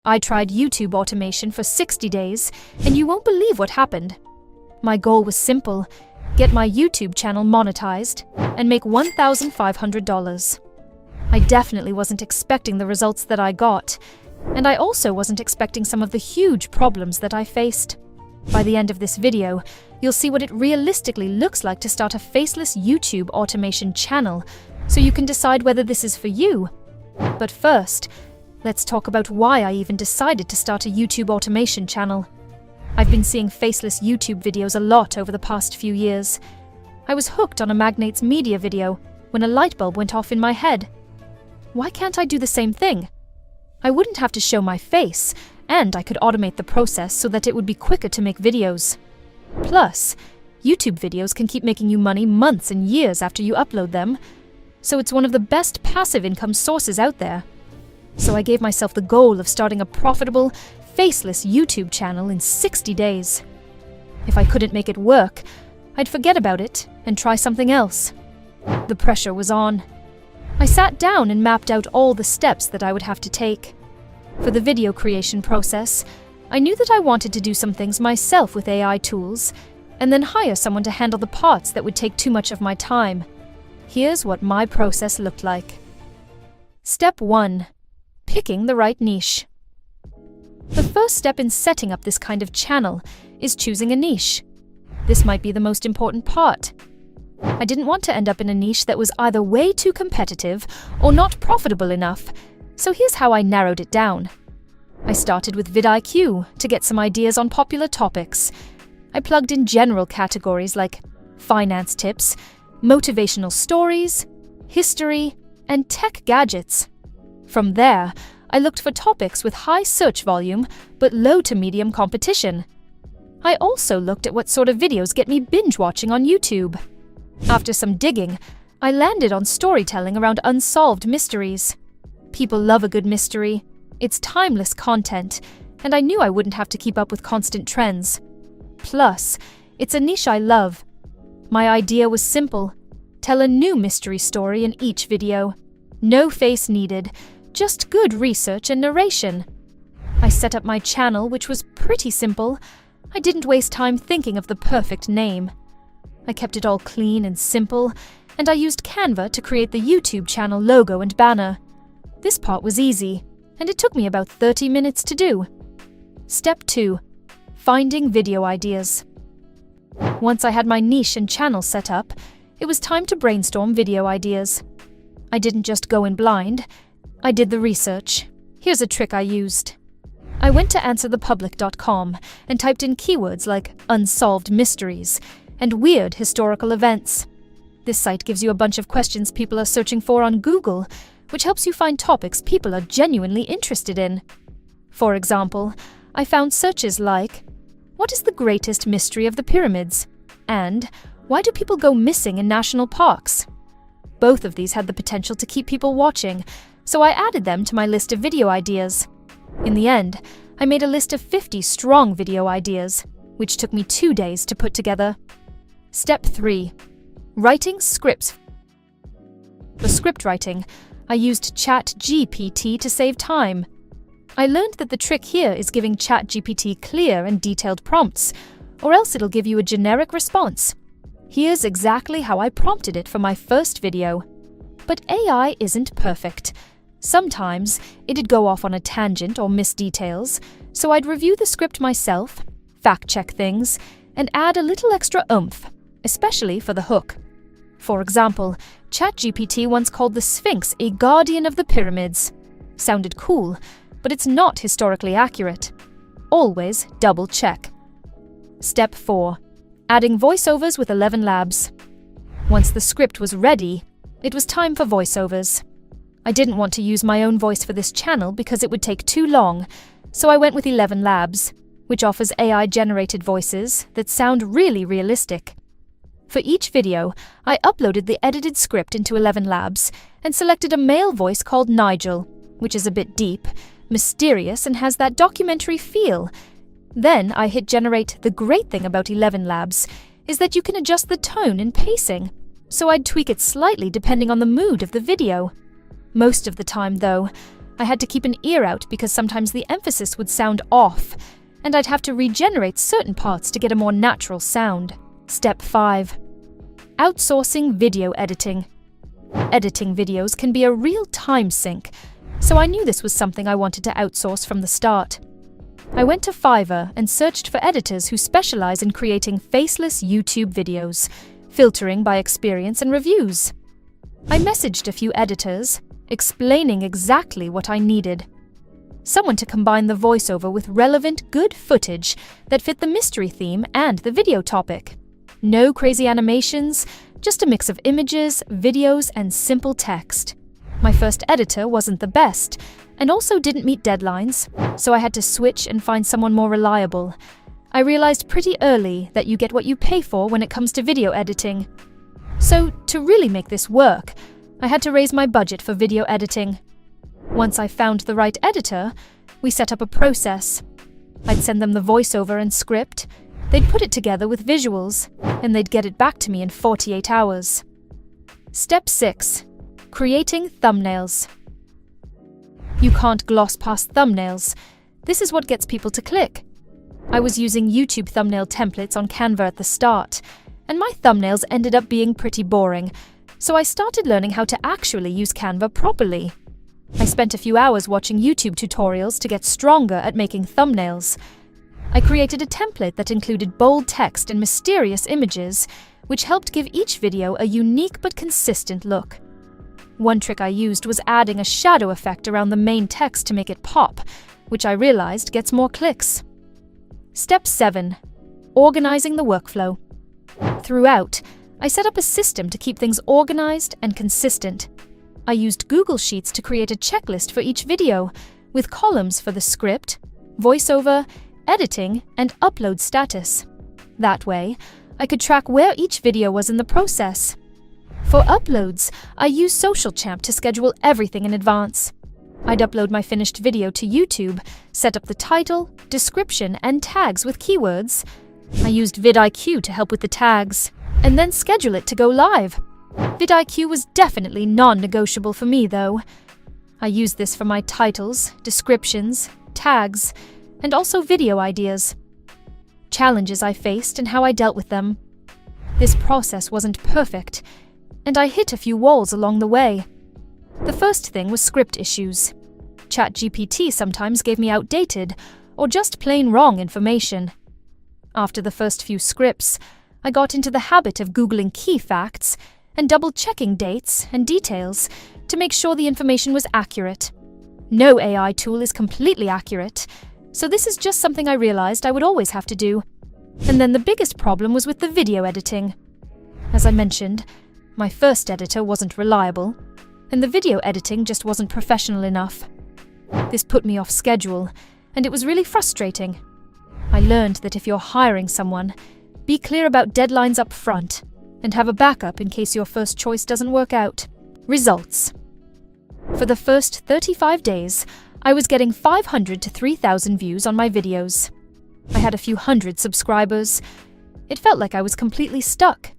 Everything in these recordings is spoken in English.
I tried YouTube automation for 60 days, and you won't believe what happened. My goal was simple: get my YouTube channel monetized and make $1,500. I definitely wasn't expecting the results that I got, and I also wasn't expecting some of the huge problems that I faced. By the end of this video, you'll see what it realistically looks like to start a faceless YouTube automation channel, so you can decide whether this is for you. But first, let's talk about why I even decided to start a YouTube automation channel. I've been seeing faceless YouTube videos a lot over the past few years. I was hooked on a Magnate's Media video when a light bulb went off in my head. Why can't I do the same thing? I wouldn't have to show my face, and I could automate the process so that it would be quicker to make videos. Plus, YouTube videos can keep making you money months and years after you upload them, so it's one of the best passive income sources out there. So I gave myself the goal of starting a profitable, faceless YouTube channel in 60 days. If I couldn't make it work, I'd forget about it and try something else. The pressure was on. I sat down and mapped out all the steps that I would have to take. For the video creation process, I knew that I wanted to do some things myself with AI tools, and then hire someone to handle the parts that would take too much of my time. Here's what my process looked like. Step 1. Picking the right niche. The first step in setting up this kind of channel is choosing a niche. This might be the most important part. I didn't want to end up in a niche that was either way too competitive or not profitable enough, so here's how I narrowed it down. I started with vidIQ to get some ideas on popular topics. I plugged in general categories like finance tips, motivational stories, history, and tech gadgets. From there, I looked for topics with high search volume but low to medium competition. I also looked at what sort of videos get me binge-watching on YouTube. After some digging, I landed on storytelling around unsolved mysteries. People love a good mystery. It's timeless content, and I knew I wouldn't have to keep up with constant trends. Plus, it's a niche I love. My idea was simple: tell a new mystery story in each video. No face needed, just good research and narration. I set up my channel, which was pretty simple. I didn't waste time thinking of the perfect name. I kept it all clean and simple, and I used Canva to create the YouTube channel logo and banner. This part was easy, and it took me about 30 minutes to do. Step 2. Finding video ideas. Once I had my niche and channel set up, it was time to brainstorm video ideas. I didn't just go in blind. I did the research. Here's a trick I used. I went to answerthepublic.com and typed in keywords like unsolved mysteries and weird historical events. This site gives you a bunch of questions people are searching for on Google, which helps you find topics people are genuinely interested in. For example, I found searches like, "What is the greatest mystery of the pyramids?" and "Why do people go missing in national parks?" Both of these had the potential to keep people watching, so I added them to my list of video ideas. In the end, I made a list of 50 strong video ideas, which took me 2 days to put together. Step 3. Writing scripts. For script writing, I used ChatGPT to save time. I learned that the trick here is giving ChatGPT clear and detailed prompts, or else it'll give you a generic response. Here's exactly how I prompted it for my first video. But AI isn't perfect. Sometimes it'd go off on a tangent or miss details, so I'd review the script myself, fact-check things, and add a little extra oomph, especially for the hook. For example, ChatGPT once called the Sphinx a guardian of the pyramids. Sounded cool, but it's not historically accurate. Always double-check. Step 4. Adding voiceovers with 11 Labs. Once the script was ready, it was time for voiceovers. I didn't want to use my own voice for this channel because it would take too long, so I went with 11 Labs, which offers AI-generated voices that sound really realistic. For each video, I uploaded the edited script into 11 Labs and selected a male voice called Nigel, which is a bit deep, mysterious, and has that documentary feel. Then I hit generate. The great thing about 11 Labs is that you can adjust the tone and pacing, so I'd tweak it slightly depending on the mood of the video. Most of the time, though, I had to keep an ear out because sometimes the emphasis would sound off, and I'd have to regenerate certain parts to get a more natural sound. Step 5. Outsourcing video editing. Editing videos can be a real time sink, so I knew this was something I wanted to outsource from the start. I went to Fiverr and searched for editors who specialize in creating faceless YouTube videos, filtering by experience and reviews. I messaged a few editors, explaining exactly what I needed. Someone to combine the voiceover with relevant, good footage that fit the mystery theme and the video topic. No crazy animations, just a mix of images, videos, and simple text. My first editor wasn't the best, and also didn't meet deadlines, so I had to switch and find someone more reliable. I realized pretty early that you get what you pay for when it comes to video editing. So, to really make this work, I had to raise my budget for video editing. Once I found the right editor, we set up a process. I'd send them the voiceover and script, they'd put it together with visuals, and they'd get it back to me in 48 hours. Step 6. Creating thumbnails. You can't gloss past thumbnails. This is what gets people to click. I was using YouTube thumbnail templates on Canva at the start, and my thumbnails ended up being pretty boring, so I started learning how to actually use Canva properly. I spent a few hours watching YouTube tutorials to get stronger at making thumbnails. I created a template that included bold text and mysterious images, which helped give each video a unique but consistent look. One trick I used was adding a shadow effect around the main text to make it pop, which I realized gets more clicks. Step 7. Organizing the workflow. Throughout, I set up a system to keep things organized and consistent. I used Google Sheets to create a checklist for each video, with columns for the script, voiceover, editing, and upload status. That way, I could track where each video was in the process. For uploads, I used SocialChamp to schedule everything in advance. I'd upload my finished video to YouTube, set up the title, description, and tags with keywords. I used vidIQ to help with the tags, and then schedule it to go live. vidIQ was definitely non-negotiable for me, though. I used this for my titles, descriptions, tags, and also video ideas. Challenges I faced and how I dealt with them. This process wasn't perfect, and I hit a few walls along the way. The first thing was script issues. ChatGPT sometimes gave me outdated or just plain wrong information. After the first few scripts, I got into the habit of Googling key facts and double-checking dates and details to make sure the information was accurate. No AI tool is completely accurate, so this is just something I realized I would always have to do. And then the biggest problem was with the video editing. As I mentioned, my first editor wasn't reliable, and the video editing just wasn't professional enough. This put me off schedule, and it was really frustrating. I learned that if you're hiring someone, be clear about deadlines up front, and have a backup in case your first choice doesn't work out. Results. For the first 35 days, I was getting 500 to 3,000 views on my videos. I had a few hundred subscribers. It felt like I was completely stuck.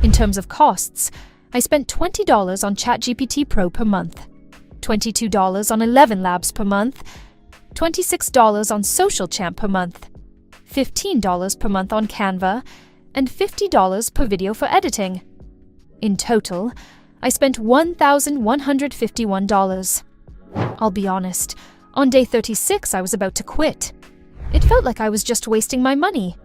In terms of costs, I spent $20 on ChatGPT Pro per month, $22 on 11 Labs per month, $26 on SocialChamp per month, $15 per month on Canva, and $50 per video for editing. In total, I spent $1,151. I'll be honest, on day 36 I was about to quit. It felt like I was just wasting my money.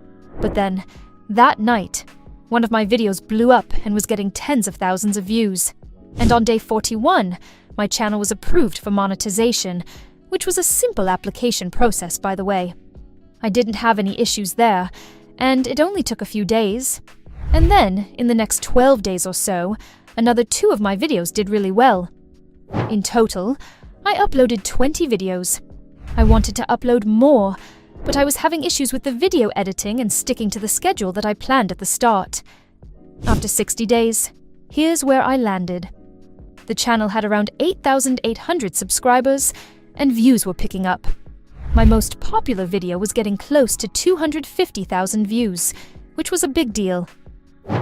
But then, that night, one of my videos blew up and was getting tens of thousands of views. And on day 41, my channel was approved for monetization, which was a simple application process, by the way. I didn't have any issues there, and it only took a few days. And then, in the next 12 days or so, another 2 of my videos did really well. In total, I uploaded 20 videos. I wanted to upload more, but I was having issues with the video editing and sticking to the schedule that I planned at the start. After 60 days, here's where I landed. The channel had around 8,800 subscribers, and views were picking up. My most popular video was getting close to 250,000 views, which was a big deal.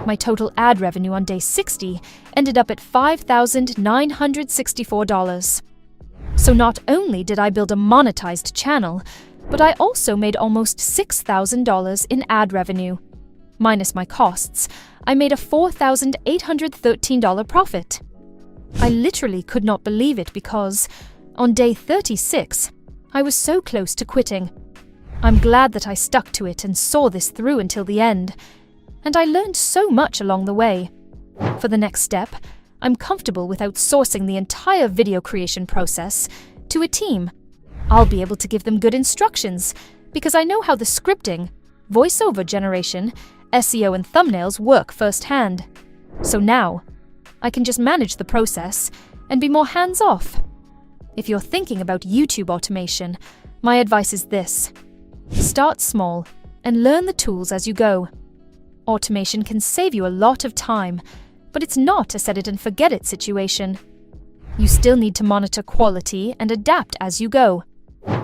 My total ad revenue on day 60 ended up at $5,964. So not only did I build a monetized channel, but I also made almost $6,000 in ad revenue. Minus my costs, I made a $4,813 profit. I literally could not believe it because, on day 36, I was so close to quitting. I'm glad that I stuck to it and saw this through until the end, and I learned so much along the way. For the next step, I'm comfortable with outsourcing the entire video creation process to a team. I'll be able to give them good instructions because I know how the scripting, voiceover generation, SEO and thumbnails work firsthand. So now, I can just manage the process and be more hands-off. If you're thinking about YouTube automation, my advice is this: start small and learn the tools as you go. Automation can save you a lot of time, but it's not a set-it-and-forget-it situation. You still need to monitor quality and adapt as you go.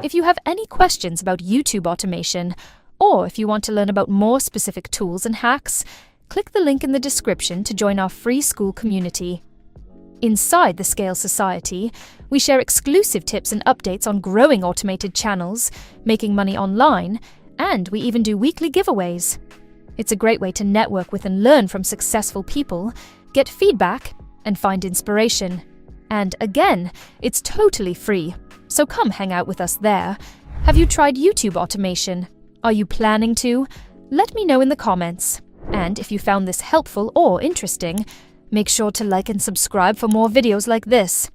If you have any questions about YouTube automation, or if you want to learn about more specific tools and hacks, click the link in the description to join our free school community. Inside the Scale Society, we share exclusive tips and updates on growing automated channels, making money online, and we even do weekly giveaways. It's a great way to network with and learn from successful people, get feedback, and find inspiration. And again, it's totally free, so come hang out with us there. Have you tried YouTube automation? Are you planning to? Let me know in the comments. And if you found this helpful or interesting, make sure to like and subscribe for more videos like this.